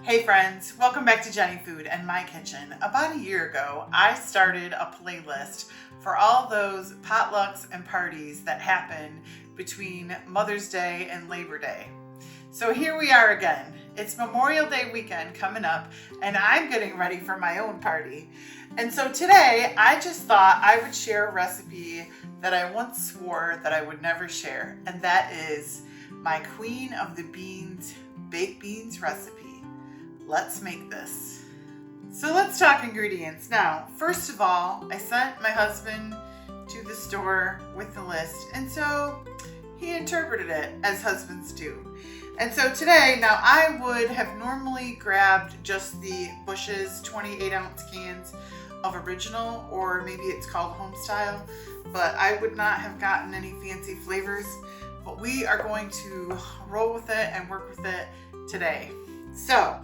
Hey friends, welcome back to Jenny Food and My Kitchen. About a year ago, I started a playlist for all those potlucks and parties that happen between Mother's Day and Labor Day. So here we are again. It's Memorial Day weekend coming up and I'm getting ready for my own party. And so today I just thought I would share a recipe that I once swore that I would never share, and that is my Queen of the Beans baked beans recipe. Let's make this. So let's talk ingredients. Now, first of all, I sent my husband to the store with the list, and so he interpreted it as husbands do. And so today, now I would have normally grabbed just the Bush's 28-ounce cans of original, or maybe it's called home style, but I would not have gotten any fancy flavors. But we are going to roll with it and work with it today. So,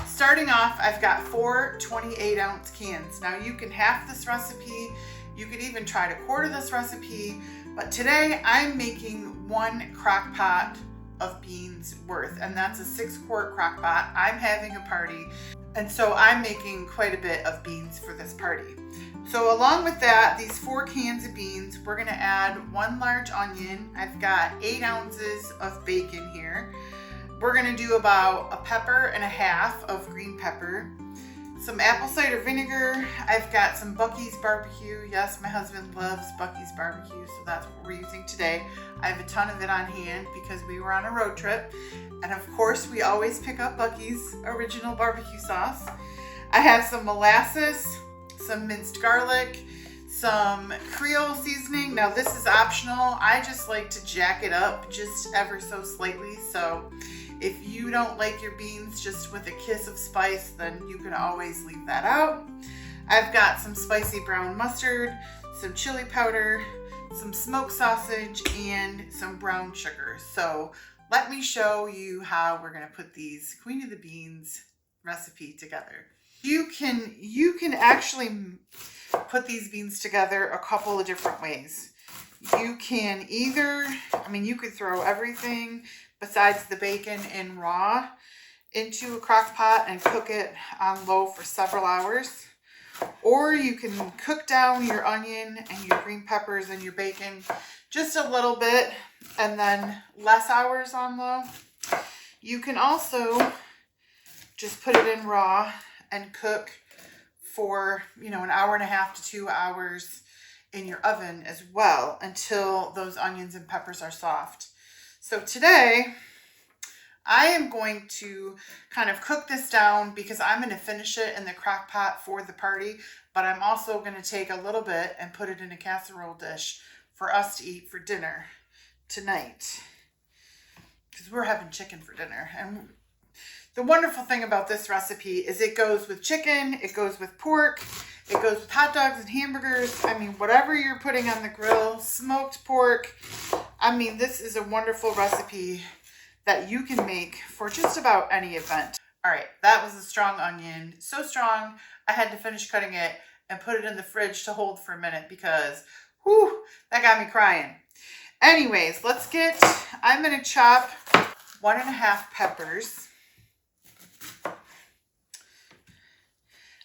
starting off, I've got 4 28-ounce cans. Now you can half this recipe, you could even try to quarter this recipe, but today I'm making 1 crock pot of beans worth, and that's a 6-quart crock pot. I'm having a party, and so I'm making quite a bit of beans for this party. So along with that, these 4 cans of beans, we're gonna add 1 large onion. I've got 8 ounces of bacon here. We're gonna do about 1.5 peppers of green pepper, some apple cider vinegar. I've got some Buc-ee's barbecue. Yes, my husband loves Buc-ee's barbecue, so that's what we're using today. I have a ton of it on hand because we were on a road trip. And of course, we always pick up Buc-ee's original barbecue sauce. I have some molasses, some minced garlic, some Creole seasoning. Now this is optional. I just like to jack it up just ever so slightly. So if you don't like your beans just with a kiss of spice, then you can always leave that out. I've got some spicy brown mustard, some chili powder, some smoked sausage, and some brown sugar. So let me show you how we're gonna put these Queen of the Beans recipe together. You can actually put these beans together a couple of different ways. You can either, you could throw everything besides the bacon in raw into a crock pot and cook it on low for several hours. Or you can cook down your onion and your green peppers and your bacon just a little bit and then less hours on low. You can also just put it in raw and cook for, 1.5 hours to 2 hours in your oven as well until those onions and peppers are soft. So today, I am going to kind of cook this down because I'm going to finish it in the crock pot for the party, but I'm also going to take a little bit and put it in a casserole dish for us to eat for dinner tonight, because we're having chicken for dinner. And the wonderful thing about this recipe is it goes with chicken, it goes with pork, it goes with hot dogs and hamburgers. Whatever you're putting on the grill, smoked pork. This is a wonderful recipe that you can make for just about any event. All right, that was a strong onion. So strong, I had to finish cutting it and put it in the fridge to hold for a minute because, whew, that got me crying. Anyways, I'm gonna chop 1.5 peppers.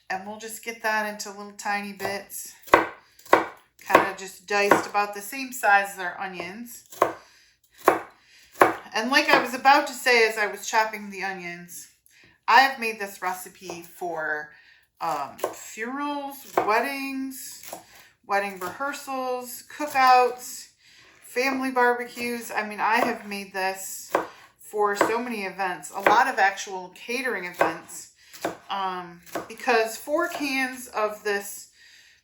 And we'll just get that into little tiny bits. Kind of just diced about the same size as our onions. And like I was about to say as I was chopping the onions, I have made this recipe for funerals, weddings, wedding rehearsals, cookouts, family barbecues. I have made this for so many events, a lot of actual catering events, because 4 cans of this,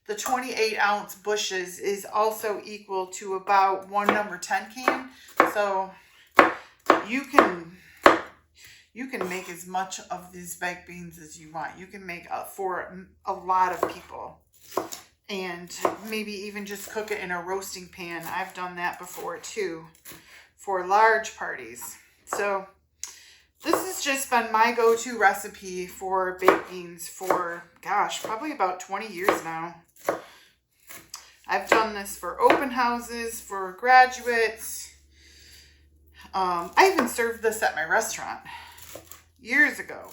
the 28-ounce Bush's, is also equal to about 1 number 10 can. So you can make as much of these baked beans as you want. You can make for a lot of people, and maybe even just cook it in a roasting pan. I've done that before too for large parties. So this has just been my go-to recipe for baked beans for, probably about 20 years now. I've done this for open houses, for graduates. I even served this at my restaurant years ago.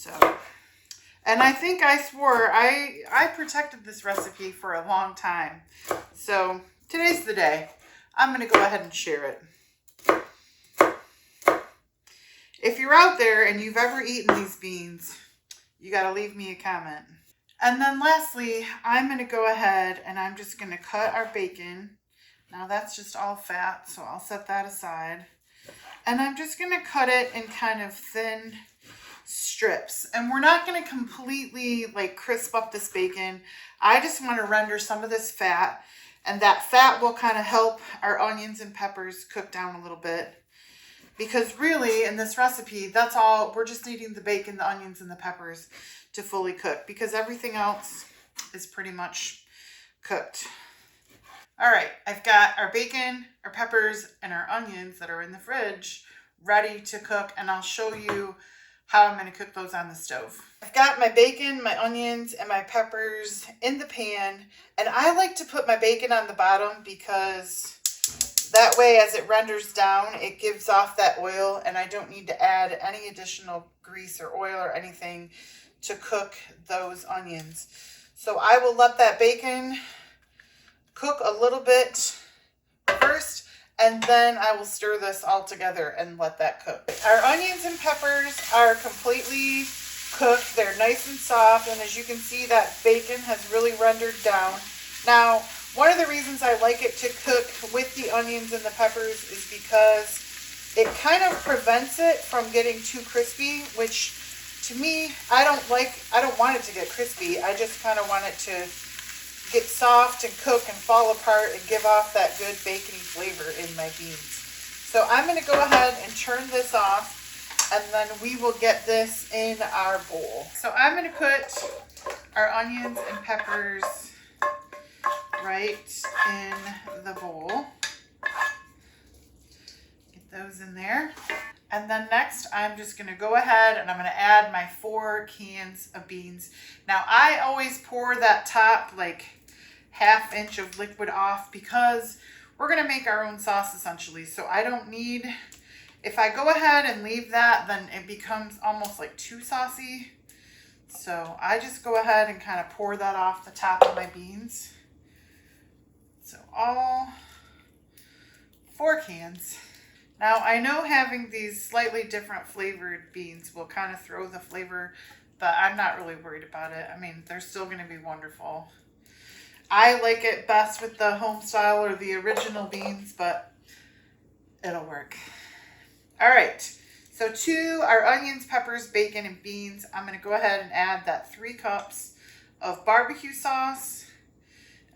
So, and I think I swore I protected this recipe for a long time. So today's the day. I'm going to go ahead and share it. If you're out there and you've ever eaten these beans, you got to leave me a comment. And then lastly, I'm going to go ahead and I'm just going to cut our bacon. Now that's just all fat, so I'll set that aside. And I'm just going to cut it in kind of thin strips. And we're not going to completely like crisp up this bacon. I just want to render some of this fat. And that fat will kind of help our onions and peppers cook down a little bit. Because really, in this recipe, that's all. We're just needing the bacon, the onions, and the peppers to fully cook. Because everything else is pretty much cooked. All right, I've got our bacon, our peppers, and our onions that are in the fridge ready to cook. And I'll show you how I'm going to cook those on the stove. I've got my bacon, my onions, and my peppers in the pan. And I like to put my bacon on the bottom because that way, as it renders down, it gives off that oil, and I don't need to add any additional grease or oil or anything to cook those onions. So I will let that bacon cook a little bit first, and then I will stir this all together and let that cook. Our onions and peppers are completely cooked. They're nice and soft, and as you can see, that bacon has really rendered down. Now, one of the reasons I like it to cook with the onions and the peppers is because it kind of prevents it from getting too crispy, which to me, I don't want it to get crispy. I just kind of want it to get soft and cook and fall apart and give off that good bacony flavor in my beans. So I'm going to go ahead and turn this off, and then we will get this in our bowl. So I'm going to put our onions and peppers right in the bowl. Get those in there. And then next, I'm just going to go ahead and I'm going to add my 4 cans of beans. Now, I always pour that top like ½ inch of liquid off because we're going to make our own sauce essentially. So I don't need, if I go ahead and leave that, then it becomes almost like too saucy. So I just go ahead and kind of pour that off the top of my beans. So all 4 cans. Now I know having these slightly different flavored beans will kind of throw the flavor, but I'm not really worried about it. I mean, they're still going to be wonderful. I like it best with the home style or the original beans, but it'll work. All right. So to our onions, peppers, bacon, and beans, I'm going to go ahead and add that 3 cups of barbecue sauce.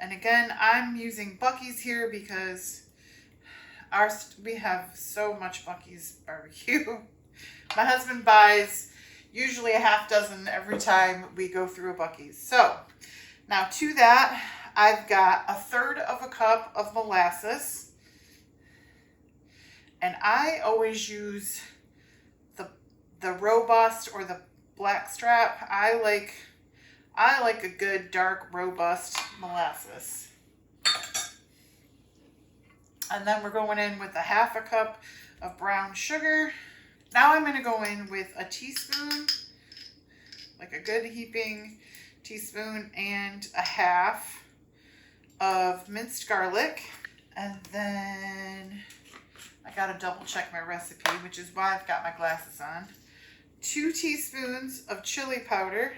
And again, I'm using Buc-ee's here because we have so much Buc-ee's barbecue. My husband buys usually a half dozen every time we go through a Buc-ee's. So now to that, I've got 1/3 cup of molasses. And I always use the robust or the black strap. I like a good dark robust molasses. And then we're going in with 1/2 cup of brown sugar. Now I'm going to go in with a teaspoon, like a good heaping teaspoon, and 1/2 of minced garlic. And then I got to double check my recipe, which is why I've got my glasses on. 2 teaspoons of chili powder.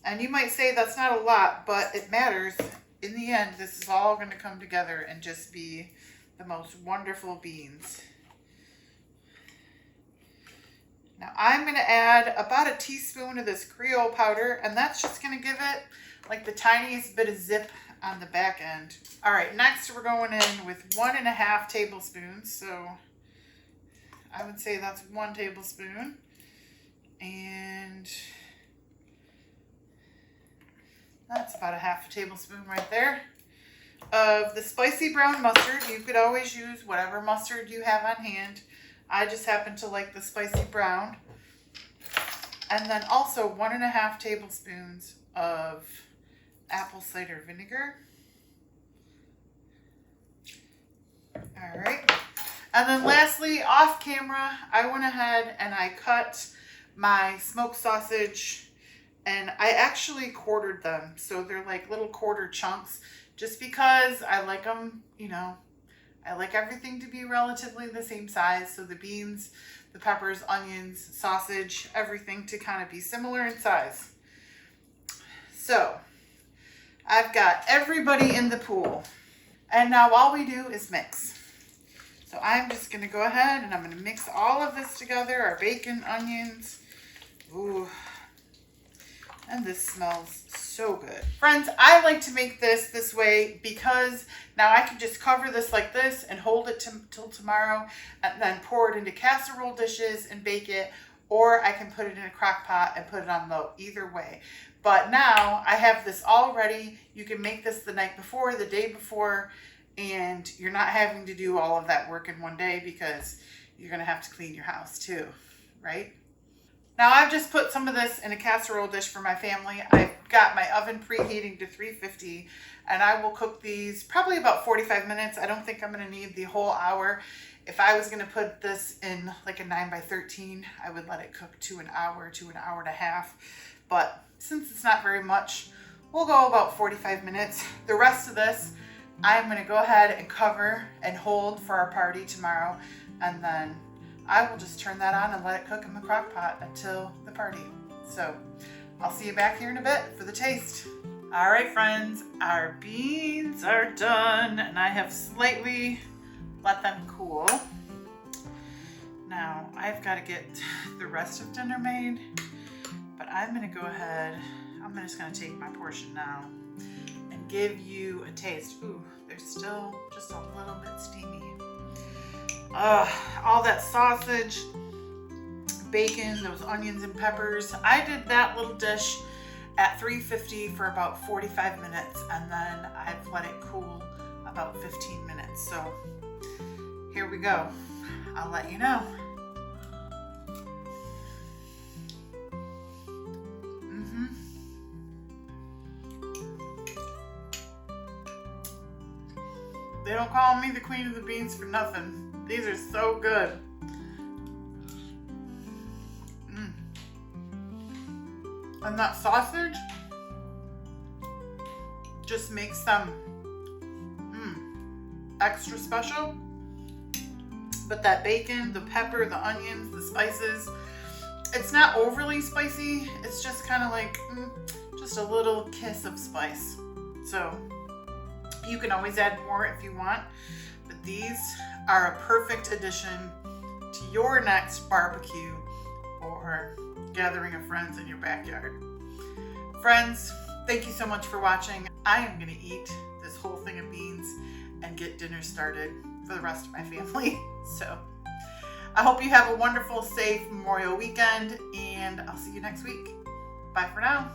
And you might say that's not a lot, but it matters. In the end, this is all going to come together and just be the most wonderful beans. Now I'm going to add about a teaspoon of this Creole powder, and that's just going to give it like the tiniest bit of zip on the back end. All right, next we're going in with 1½ tablespoons. So I would say that's 1 tablespoon. And that's about 1/2 tablespoon right there of the spicy brown mustard. You could always use whatever mustard you have on hand. I just happen to like the spicy brown. And then also 1½ tablespoons of apple cider vinegar. All right. And then lastly, off camera, I went ahead and I cut my smoked sausage, and I actually quartered them. So they're like little quarter chunks, just because I like them, I like everything to be relatively the same size. So the beans, the peppers, onions, sausage, everything to kind of be similar in size. So I've got everybody in the pool. And now all we do is mix. So I'm just going to go ahead and I'm going to mix all of this together, our bacon, onions. Ooh. And this smells so good. Friends, I like to make this way because now I can just cover this like this and hold it till tomorrow and then pour it into casserole dishes and bake it, or I can put it in a crock pot and put it on low. Either way. But now I have this all ready. You can make this the night before, the day before, and you're not having to do all of that work in one day because you're going to have to clean your house too, right? Now I've just put some of this in a casserole dish for my family. I've got my oven preheating to 350, and I will cook these probably about 45 minutes. I don't think I'm going to need the whole hour. If I was going to put this in like a 9x13, I would let it cook to an hour and a half. But since it's not very much, we'll go about 45 minutes. The rest of this, I'm going to go ahead and cover and hold for our party tomorrow, and then I will just turn that on and let it cook in the crock pot until the party. So I'll see you back here in a bit for the taste. All right, friends, our beans are done, and I have slightly let them cool. Now I've got to get the rest of dinner made, but I'm going to go ahead. I'm just going to take my portion now and give you a taste. Ooh, they're still just a little bit steamy. All that sausage, bacon, those onions and peppers. I did that little dish at 350 for about 45 minutes, and then I've let it cool about 15 minutes. So here we go. I'll let you know. They don't call me the queen of the beans for nothing. These are so good. And that sausage just makes them extra special. But that bacon, the pepper, the onions, the spices, it's not overly spicy. It's just kind of like just a little kiss of spice. So you can always add more if you want, but these are a perfect addition to your next barbecue or gathering of friends in your backyard. Friends, thank you so much for watching. I am going to eat this whole thing of beans and get dinner started for the rest of my family. So I hope you have a wonderful, safe Memorial weekend, and I'll see you next week. Bye for now.